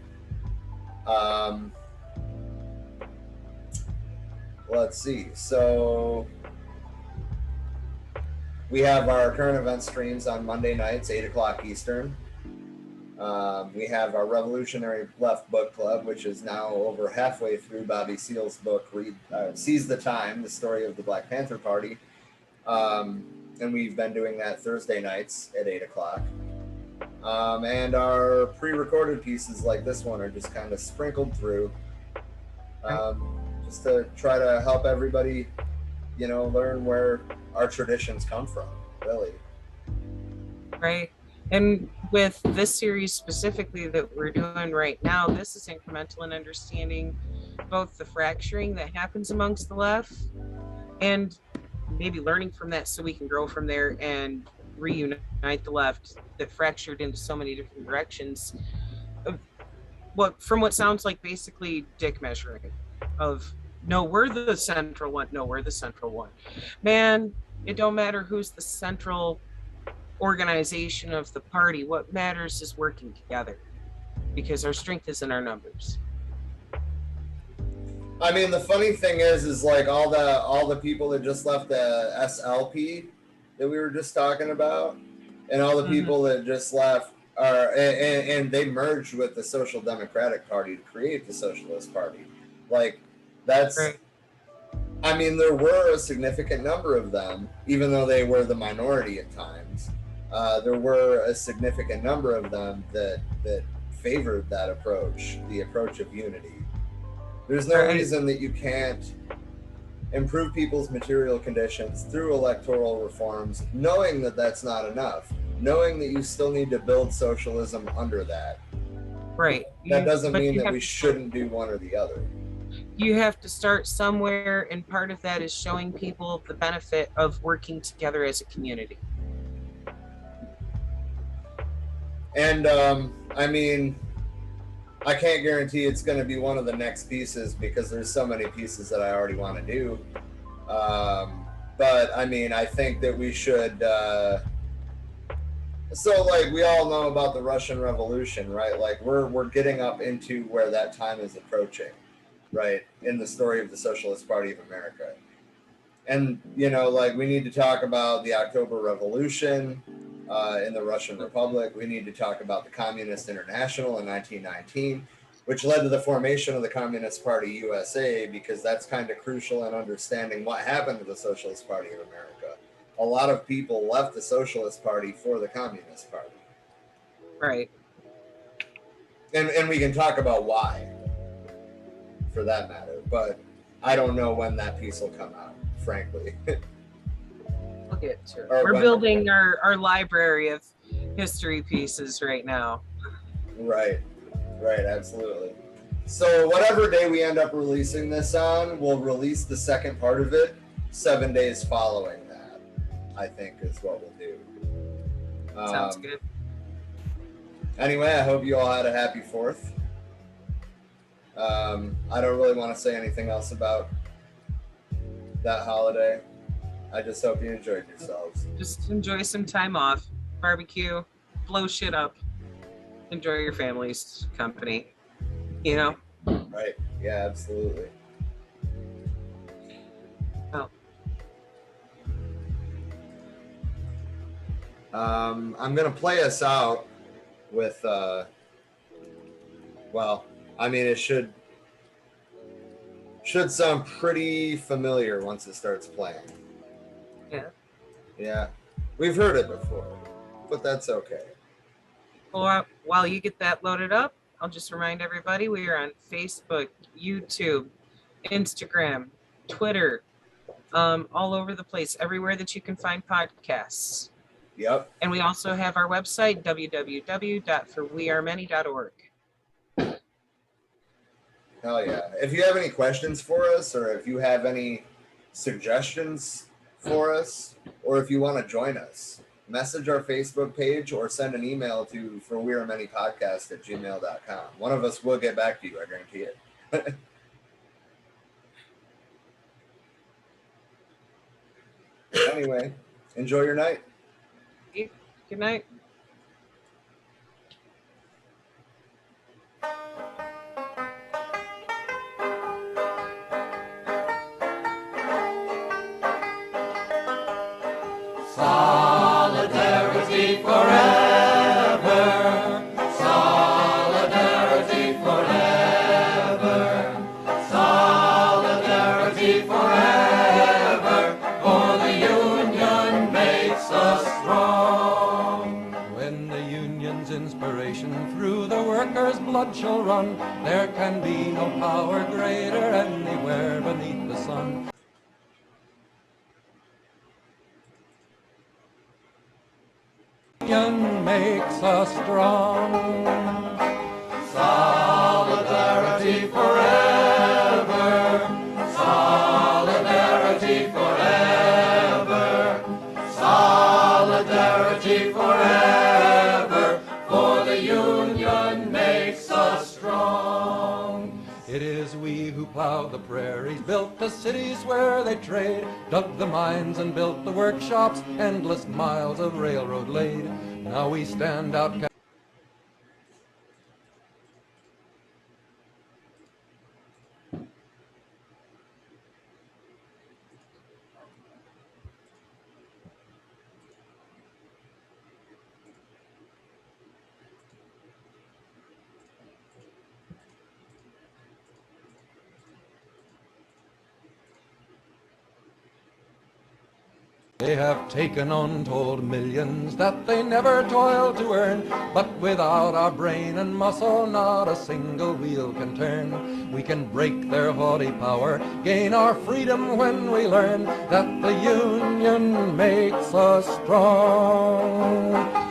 Let's see. So we have our current event streams on Monday nights, 8 o'clock Eastern. We have our Revolutionary Left Book Club, which is now over halfway through Bobby Seale's book, Seize the Time, the story of the Black Panther Party. and we've been doing that Thursday nights at 8 o'clock. And our pre-recorded pieces like this one are just kind of sprinkled through, just to try to help everybody, learn where our traditions come from, really. Right. And with this series specifically that we're doing right now, this is incremental in understanding both the fracturing that happens amongst the left and maybe learning from that so we can grow from there and reunite the left that fractured into so many different directions. From what sounds like basically dick measuring of, no, we're the central one. No, we're the central one. Man, it don't matter who's the central organization of the party. What matters is working together, because our strength is in our numbers. I mean, the funny thing is like all the people that just left the SLP that we were just talking about, and all the people that just left and they merged with the Social Democratic Party to create the Socialist Party. Like, that's right. I mean, there were a significant number of them, even though they were the minority at times. There were a significant number of them that favored that approach, the approach of unity. There's no reason that you can't improve people's material conditions through electoral reforms, knowing that that's not enough, knowing that you still need to build socialism under that. Right. That doesn't mean that we shouldn't do one or the other. You have to start somewhere, and part of that is showing people the benefit of working together as a community. And I mean, I can't guarantee it's going to be one of the next pieces because there's so many pieces that I already want to do. But I mean, I think that we should. So, like, we all know about the Russian Revolution, right? Like, we're getting up into where that time is approaching, right? In the story of the Socialist Party of America. And, like, we need to talk about the October Revolution in the Russian Republic. We need to talk about the Communist International in 1919, which led to the formation of the Communist Party USA, because that's kind of crucial in understanding what happened to the Socialist Party of America. A lot of people left the Socialist Party for the Communist Party. Right. And we can talk about why, for that matter, but I don't know when that piece will come out, frankly. We'll get to it. We're building our library of history pieces right now. Right, absolutely. So whatever day we end up releasing this on, we'll release the second part of it 7 days following that, I think is what we'll do. Sounds good. Anyway, I hope you all had a happy 4th. I don't really want to say anything else about that holiday. I just hope you enjoyed yourselves. Just enjoy some time off, barbecue, blow shit up, enjoy your family's company, Right. Yeah, absolutely. Oh. I'm going to play us out with, it should sound pretty familiar once it starts playing. Yeah, we've heard it before, but that's okay. Well, while you get that loaded up, I'll just remind everybody we are on Facebook, YouTube, Instagram, Twitter, all over the place, everywhere that you can find podcasts. Yep. And we also have our website, www.forwearemany.org. Hell yeah. If you have any questions for us, or if you have any suggestions for us, or if you want to join us, message our Facebook page or send an email to forwearemanypodcast@gmail.com. One of us will get back to you, I guarantee it. Anyway, enjoy your night. Good night. Solidarity forever. Solidarity forever. Solidarity forever. For the union made blood shall run. There can be no power greater anywhere beneath the sun. Union makes us strong. Solidarity forever. Solidarity forever. Solidarity forever. For the Union makes us strong. It is we who plowed the prairies, built the cities where they trade, dug the mines and built the workshops, endless miles of railroad laid. Now we stand outcast. They have taken untold millions that they never toiled to earn, but without our brain and muscle not a single wheel can turn. We can break their haughty power, gain our freedom when we learn that the Union makes us strong.